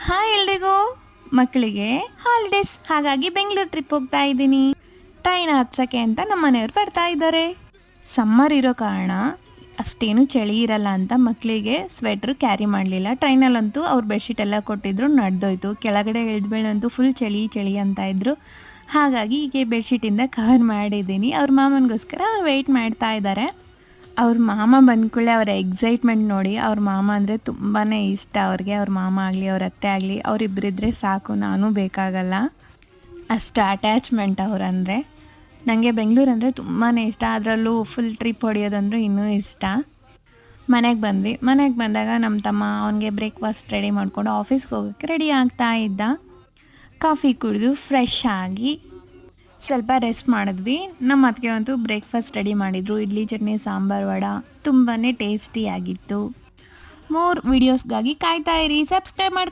Hi ಎಲ್ರಿಗೂ. ಮಕ್ಕಳಿಗೆ holidays, ಹಾಗಾಗಿ ಬೆಂಗಳೂರು ಟ್ರಿಪ್ ಹೋಗ್ತಾ ಇದ್ದೀನಿ. ಟ್ರೈನ್ ಹತ್ಸಕ್ಕೆ ಅಂತ ನಮ್ಮ ಮನೆಯವ್ರು ಬರ್ತಾ ಇದ್ದಾರೆ. ಸಮ್ಮರ್ ಇರೋ ಕಾರಣ ಅಷ್ಟೇನು ಚಳಿ ಇರಲ್ಲ ಅಂತ ಮಕ್ಕಳಿಗೆ ಸ್ವೆಟ್ರ್ ಕ್ಯಾರಿ ಮಾಡಲಿಲ್ಲ. ಟ್ರೈನಲ್ಲಂತೂ ಅವ್ರು ಬೆಡ್ಶೀಟ್ ಎಲ್ಲ ಕೊಟ್ಟಿದ್ರು, ನಡೆದೋಯ್ತು. ಕೆಳಗಡೆ ಇಳಿದ್ಮೇಲಂತೂ ಫುಲ್ ಚಳಿ ಚಳಿ ಅಂತ ಇದ್ರು. ಹಾಗಾಗಿ ಹೀಗೆ ಬೆಡ್ಶೀಟಿಂದ ಕವರ್ ಮಾಡಿದ್ದೀನಿ. ಅವ್ರ ಮಾಮನಿಗೋಸ್ಕರ ವೆಯ್ಟ್ ಮಾಡ್ತಾ ಇದ್ದಾರೆ. ಅವ್ರ ಮಾಮ ಬಂದ್ಕೂಡಲೇ ಅವರ ಎಕ್ಸೈಟ್ಮೆಂಟ್ ನೋಡಿ. ಅವ್ರ ಮಾಮ ಅಂದರೆ ತುಂಬಾ ಇಷ್ಟ ಅವ್ರಿಗೆ. ಅವ್ರ ಮಾಮ ಆಗಲಿ ಅವ್ರ ಅತ್ತೆ ಆಗಲಿ ಅವರಿಬ್ಬರಿದ್ರೆ ಸಾಕು, ನಾನೂ ಬೇಕಾಗಲ್ಲ, ಅಷ್ಟು ಅಟ್ಯಾಚ್ಮೆಂಟ್ ಅವರಂದರೆ. ನನಗೆ ಬೆಂಗಳೂರು ಅಂದರೆ ತುಂಬಾ ಇಷ್ಟ, ಅದರಲ್ಲೂ ಫುಲ್ ಟ್ರಿಪ್ ಹೊಡೆಯೋದಂದ್ರೆ ಇನ್ನೂ ಇಷ್ಟ. ಮನೆಗೆ ಬಂದ್ವಿ. ಮನೆಗೆ ಬಂದಾಗ ನಮ್ಮ ತಮ್ಮ ಅವನಿಗೆ ಬ್ರೇಕ್ಫಾಸ್ಟ್ ರೆಡಿ ಮಾಡಿಕೊಂಡು ಆಫೀಸ್ಗೆ ಹೋಗೋಕ್ಕೆ ರೆಡಿ ಆಗ್ತಾ ಇದ್ದ. ಕಾಫಿ ಕುಡಿದು ಫ್ರೆಶ್ ಆಗಿ ಸ್ವಲ್ಪ ರೆಸ್ಟ್ ಮಾಡಿದ್ವಿ. ನಮ್ಮ ಅತ್ತಿಗೆ ಅಂತೂ ಬ್ರೇಕ್ಫಾಸ್ಟ್ ರೆಡಿ ಮಾಡಿದರು. ಇಡ್ಲಿ, ಚಟ್ನಿ, ಸಾಂಬಾರು, ವಡೆ ತುಂಬಾ ಟೇಸ್ಟಿಯಾಗಿತ್ತು. ಮೋರ್ ವೀಡಿಯೋಸ್ಗಾಗಿ ಕಾಯ್ತಾ ಇರಿ. ಸಬ್ಸ್ಕ್ರೈಬ್ ಮಾಡ್ಕೊಂಡು